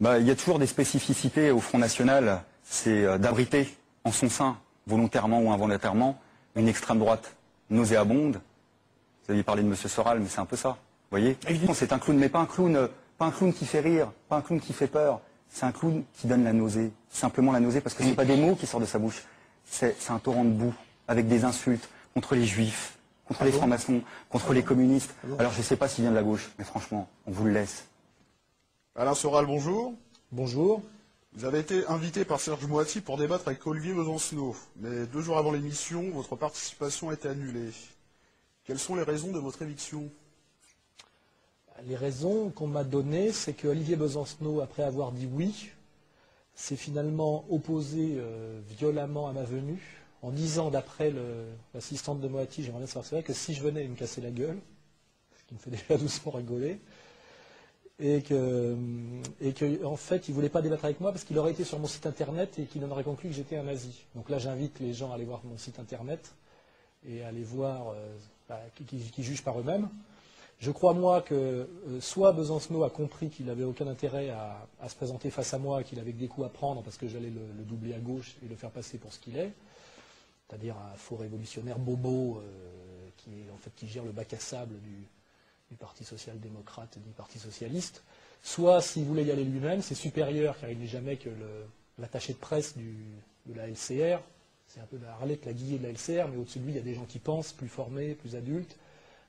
Il y a toujours des spécificités au Front National, c'est d'abriter en son sein, volontairement ou involontairement, une extrême droite nauséabonde. Vous aviez parlé de M. Soral, mais c'est un peu ça. Vous voyez, c'est un clown, mais pas un clown qui fait rire, pas un clown qui fait peur. C'est un clown qui donne la nausée, simplement la nausée, parce que ce n'est pas des mots qui sortent de sa bouche. C'est un torrent de boue, avec des insultes contre les juifs, contre les francs-maçons, contre les communistes. Alors je ne sais pas s'il vient de la gauche, mais franchement, on vous le laisse. Alain Soral, bonjour. Bonjour. Vous avez été invité par Serge Moati pour débattre avec Olivier Besancenot. Mais 2 jours avant l'émission, votre participation a été annulée. Quelles sont les raisons de votre éviction? Les raisons qu'on m'a données, c'est que Olivier Besancenot, après avoir dit oui, s'est finalement opposé violemment à ma venue, en disant, d'après l'assistante de Moati, j'aimerais bien savoir, c'est vrai que si je venais, il me cassait la gueule, ce qui me fait déjà doucement rigoler, et que en fait, il ne voulait pas débattre avec moi parce qu'il aurait été sur mon site internet et qu'il en aurait conclu que j'étais un nazi. Donc là, j'invite les gens à aller voir mon site internet et à aller voir, qui jugent par eux-mêmes. Je crois, moi, que soit Besancenot a compris qu'il n'avait aucun intérêt à se présenter face à moi, qu'il avait que des coups à prendre parce que j'allais le doubler à gauche et le faire passer pour ce qu'il est, c'est-à-dire un faux révolutionnaire bobo qui gère le bac à sable du Parti social-démocrate et du Parti socialiste, soit, s'il voulait y aller lui-même, c'est supérieur, car il n'est jamais que l'attaché de presse de la LCR, c'est un peu la Arlette, la Guillet de la LCR, mais au-dessus de lui, il y a des gens qui pensent, plus formés, plus adultes,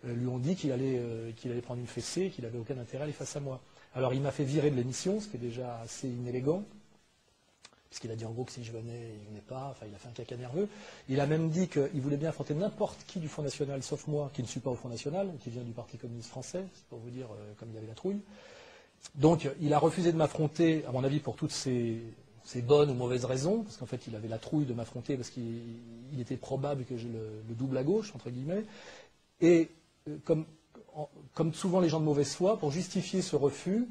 lui ont dit qu'il allait prendre une fessée, qu'il n'avait aucun intérêt à aller face à moi. Alors il m'a fait virer de l'émission, ce qui est déjà assez inélégant, puisqu'il a dit en gros que si je venais, il ne venait pas, enfin il a fait un caca nerveux. Il a même dit qu'il voulait bien affronter n'importe qui du Front National, sauf moi, qui ne suis pas au Front National, qui vient du Parti communiste français, c'est pour vous dire comme il y avait la trouille. Donc il a refusé de m'affronter, à mon avis, pour toutes ces bonnes ou mauvaises raisons, parce qu'en fait il avait la trouille de m'affronter, parce qu'il était probable que je le double à gauche, entre guillemets. Et comme souvent les gens de mauvaise foi, pour justifier ce refus,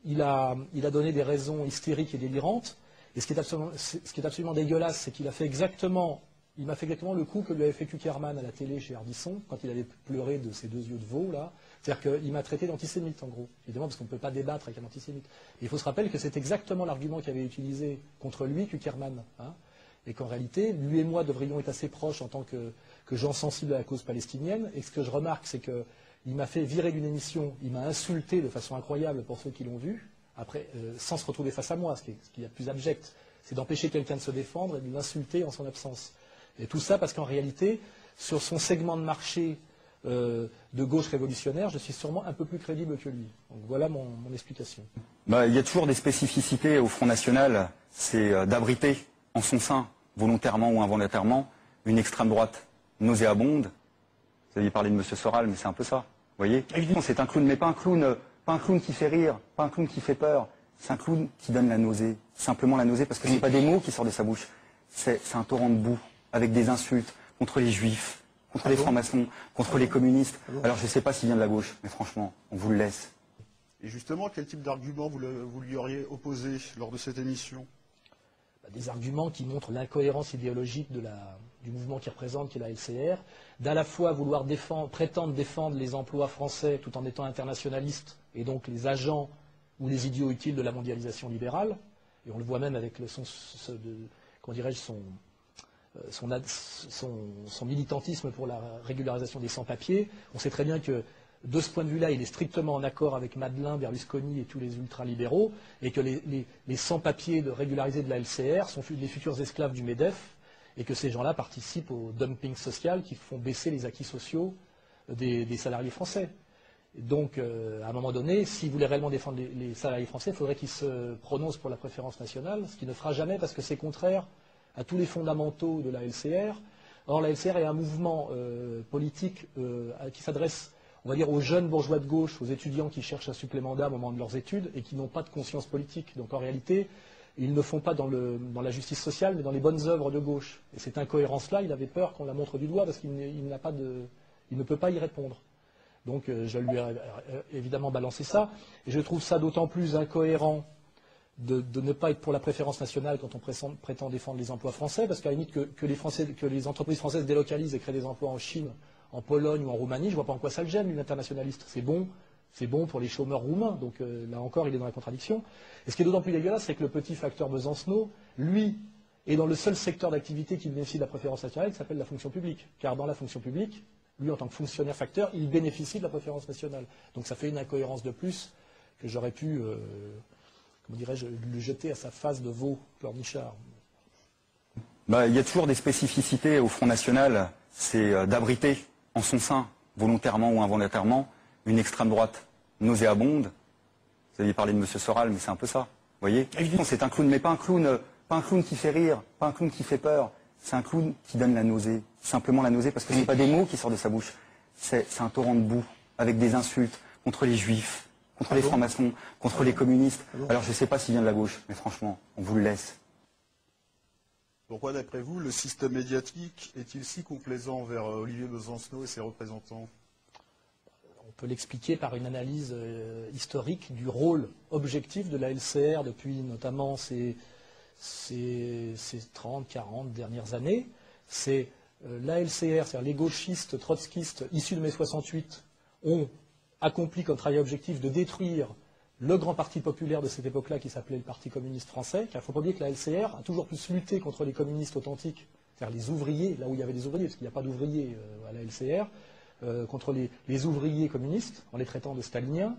il a donné des raisons hystériques et délirantes. Et ce qui est absolument dégueulasse, c'est qu'il m'a fait exactement le coup que lui avait fait Kuckerman à la télé chez Ardisson, quand il avait pleuré de ses 2 yeux de veau, là. C'est-à-dire qu'il m'a traité d'antisémite, en gros. Évidemment, parce qu'on ne peut pas débattre avec un antisémite. Et il faut se rappeler que c'est exactement l'argument qu'avait utilisé contre lui Kuckerman. Hein, et qu'en réalité, lui et moi devrions être assez proches en tant que gens sensibles à la cause palestinienne. Et ce que je remarque, c'est qu'il m'a fait virer d'une émission, il m'a insulté de façon incroyable pour ceux qui l'ont vu, après, sans se retrouver face à moi, ce qui est plus abject, c'est d'empêcher quelqu'un de se défendre et de l'insulter en son absence. Et tout ça parce qu'en réalité, sur son segment de marché de gauche révolutionnaire, je suis sûrement un peu plus crédible que lui. Donc voilà mon explication. Il y a toujours des spécificités au Front National, c'est d'abriter en son sein, volontairement ou involontairement, une extrême droite nauséabonde. Vous aviez parlé de M. Soral, mais c'est un peu ça. Vous voyez, c'est un clown, mais pas un clown qui fait rire, pas un clown qui fait peur. C'est un clown qui donne la nausée, simplement la nausée, parce que ce n'est pas des mots qui sortent de sa bouche. C'est un torrent de boue, avec des insultes contre les juifs, contre les francs-maçons, contre les communistes. Alors je ne sais pas s'il vient de la gauche, mais franchement, on vous le laisse. Et justement, quel type d'argument vous lui auriez opposé lors de cette émission? Des arguments qui montrent l'incohérence idéologique du mouvement qu'il représente, qui est la LCR, d'à la fois vouloir prétendre défendre les emplois français tout en étant internationaliste, et donc les agents ou les idiots utiles de la mondialisation libérale, et on le voit même avec son militantisme pour la régularisation des sans-papiers. On sait très bien que de ce point de vue-là, il est strictement en accord avec Madeleine, Berlusconi et tous les ultralibéraux, et que les sans-papiers régularisés de la LCR sont les futurs esclaves du MEDEF, et que ces gens-là participent au dumping social qui font baisser les acquis sociaux des salariés français. Et donc, à un moment donné, s'il voulait réellement défendre les salariés français, il faudrait qu'il se prononce pour la préférence nationale, ce qu'il ne fera jamais parce que c'est contraire à tous les fondamentaux de la LCR. Or, la LCR est un mouvement politique qui s'adresse, on va dire, aux jeunes bourgeois de gauche, aux étudiants qui cherchent un supplément d'âme au moment de leurs études et qui n'ont pas de conscience politique. Donc, en réalité, ils ne font pas dans la justice sociale, mais dans les bonnes œuvres de gauche. Et cette incohérence-là, il avait peur qu'on la montre du doigt parce qu'il ne peut pas y répondre. Donc je lui ai évidemment balancé ça. Et je trouve ça d'autant plus incohérent de ne pas être pour la préférence nationale quand on prétend défendre les emplois français, parce qu'à la limite que les entreprises françaises délocalisent et créent des emplois en Chine, en Pologne ou en Roumanie, je ne vois pas en quoi ça le gêne, une internationaliste. C'est bon, c'est bon pour les chômeurs roumains. Donc là encore, il est dans la contradiction. Et ce qui est d'autant plus dégueulasse, c'est que le petit facteur Besancenot, lui, est dans le seul secteur d'activité qui bénéficie de la préférence nationale, qui s'appelle la fonction publique. Car dans la fonction publique, lui, en tant que fonctionnaire facteur, il bénéficie de la préférence nationale. Donc ça fait une incohérence de plus que j'aurais pu, comment dirais-je, lui jeter à sa face de veau pleurnichard. Il y a toujours des spécificités au Front National, c'est d'abriter en son sein, volontairement ou involontairement, une extrême droite nauséabonde. Vous aviez parlé de M. Soral, mais c'est un peu ça. Vous voyez, évidemment, c'est un clown, mais pas un clown qui fait rire, pas un clown qui fait peur. C'est un clown qui donne la nausée, simplement la nausée, parce que ce n'est pas des mots qui sortent de sa bouche. C'est un torrent de boue, avec des insultes contre les juifs, contre les francs-maçons, contre les communistes. Alors je ne sais pas s'il vient de la gauche, mais franchement, on vous le laisse. Pourquoi, d'après vous, le système médiatique est-il si complaisant envers Olivier Besancenot et ses représentants? On peut l'expliquer par une analyse historique du rôle objectif de la LCR depuis notamment ces 30, 40 dernières années. C'est la LCR, c'est-à-dire les gauchistes, trotskistes issus de mai 68, ont accompli comme travail objectif de détruire le grand parti populaire de cette époque-là qui s'appelait le Parti communiste français, car il ne faut pas oublier que la LCR a toujours plus lutté contre les communistes authentiques, c'est-à-dire les ouvriers, là où il y avait des ouvriers, parce qu'il n'y a pas d'ouvriers à la LCR, contre les ouvriers communistes, en les traitant de staliniens,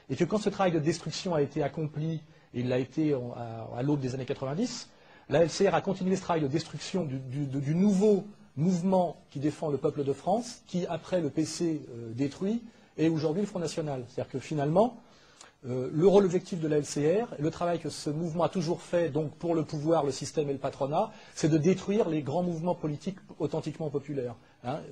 et que quand ce travail de destruction a été accompli, et il l'a été à l'aube des années 90, la LCR a continué ce travail de destruction du nouveau mouvement qui défend le peuple de France, qui, après le PC détruit, est aujourd'hui le Front National. C'est-à-dire que finalement, le rôle objectif de la LCR, le travail que ce mouvement a toujours fait, donc pour le pouvoir, le système et le patronat, c'est de détruire les grands mouvements politiques authentiquement populaires.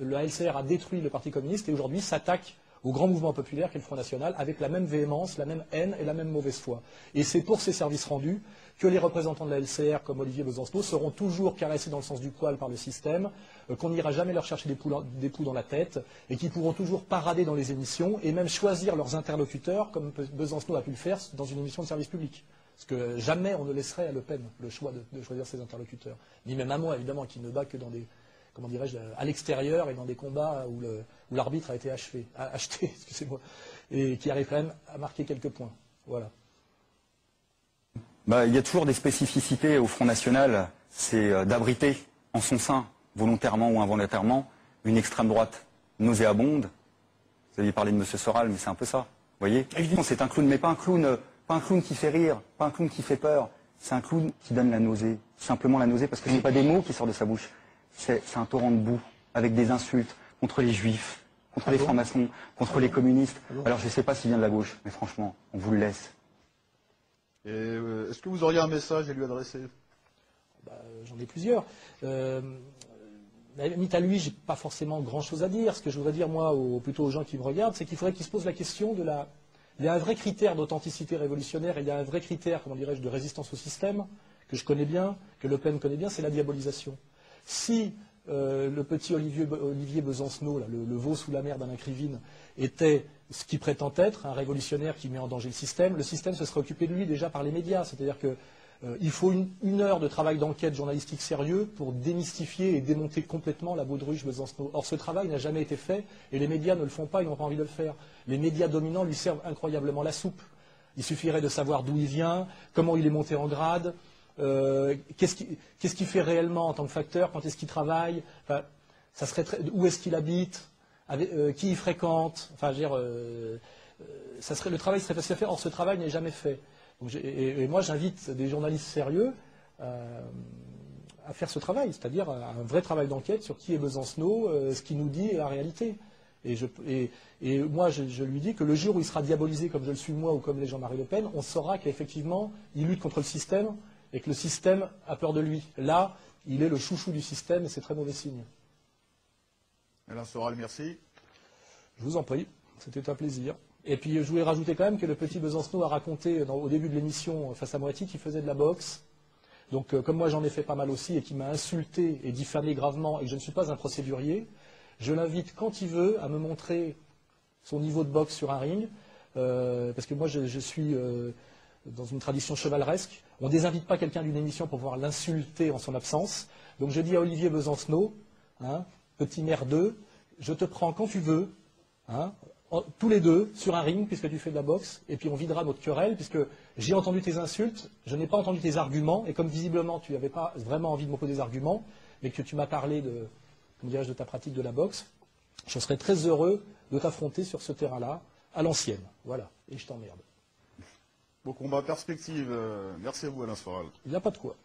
La LCR a détruit le Parti communiste et aujourd'hui s'attaque au grand mouvement populaire qu'est le Front National avec la même véhémence, la même haine et la même mauvaise foi. Et c'est pour ces services rendus que les représentants de la LCR, comme Olivier Besancenot, seront toujours caressés dans le sens du poil par le système, qu'on n'ira jamais leur chercher des poux dans la tête, et qui pourront toujours parader dans les émissions, et même choisir leurs interlocuteurs, comme Besancenot a pu le faire dans une émission de service public. Parce que jamais on ne laisserait à Le Pen le choix de choisir ses interlocuteurs. Ni même à moi, évidemment, qui ne bat que dans des, comment dirais-je, à l'extérieur et dans des combats où l'arbitre a été acheté, excusez-moi, et qui arrive quand même à marquer quelques points. Voilà. Il y a toujours des spécificités au Front National, c'est d'abriter en son sein, volontairement ou involontairement, une extrême droite nauséabonde. Vous aviez parlé de M. Soral, mais c'est un peu ça. Vous voyez, évidemment, c'est un clown, mais pas un clown qui fait rire, pas un clown qui fait peur. C'est un clown qui donne la nausée, simplement la nausée, parce que ce n'est pas des mots qui sortent de sa bouche. C'est un torrent de boue, avec des insultes contre les juifs, contre les francs-maçons, contre les communistes. Alors je ne sais pas s'il vient de la gauche, mais franchement, on vous le laisse. Et est-ce que vous auriez un message à lui adresser? J'en ai plusieurs. À lui, j'ai pas forcément grand-chose à dire. Ce que je voudrais dire, moi, plutôt aux gens qui me regardent, c'est qu'il faudrait qu'ils se posent la question de la... Il y a un vrai critère d'authenticité révolutionnaire et il y a un vrai critère, comment dirais-je, de résistance au système, que je connais bien, que Le Pen connaît bien, c'est la diabolisation. Si le petit Olivier Besancenot, là, le veau sous la mer d'Alain Krivine, était ce qu'il prétend être, un révolutionnaire qui met en danger le système se serait occupé de lui déjà par les médias. C'est-à-dire qu'il faut une heure de travail d'enquête journalistique sérieux pour démystifier et démonter complètement la baudruche Besancenot. Or, ce travail n'a jamais été fait et les médias ne le font pas, ils n'ont pas envie de le faire. Les médias dominants lui servent incroyablement la soupe. Il suffirait de savoir d'où il vient, comment il est monté en grade, qu'est-ce qu'il fait réellement en tant que facteur, quand est-ce qu'il travaille, enfin, ça serait où est-ce qu'il habite, qui il fréquente, enfin, je veux dire, le travail serait facile à faire, or ce travail n'est jamais fait. Donc, et moi j'invite des journalistes sérieux à faire ce travail, c'est-à-dire un vrai travail d'enquête sur qui est Besancenot, ce qu'il nous dit et la réalité. Et moi je lui dis que le jour où il sera diabolisé comme je le suis moi ou comme les Jean-Marie Le Pen, on saura qu'effectivement il lutte contre le système et que le système a peur de lui. Là, il est le chouchou du système et c'est très mauvais signe. Alain Soral, merci. Je vous en prie, c'était un plaisir. Et puis je voulais rajouter quand même que le petit Besancenot a raconté au début de l'émission face à Moiti qu'il faisait de la boxe. Donc comme moi j'en ai fait pas mal aussi et qui m'a insulté et diffamé gravement et que je ne suis pas un procédurier, je l'invite quand il veut à me montrer son niveau de boxe sur un ring, parce que moi je suis dans une tradition chevaleresque. On ne désinvite pas quelqu'un d'une émission pour pouvoir l'insulter en son absence. Donc je dis à Olivier Besancenot, hein, petit merdeux, je te prends quand tu veux, hein, tous les deux, sur un ring, puisque tu fais de la boxe, et puis on videra notre querelle, puisque j'ai entendu tes insultes, je n'ai pas entendu tes arguments, et comme visiblement tu n'avais pas vraiment envie de m'opposer des arguments, mais que tu m'as parlé de, comment dirais-je, de ta pratique de la boxe, je serais très heureux de t'affronter sur ce terrain-là, à l'ancienne. Voilà, et je t'emmerde. Bon combat perspective. Merci à vous Alain Soral. Il n'y a pas de quoi.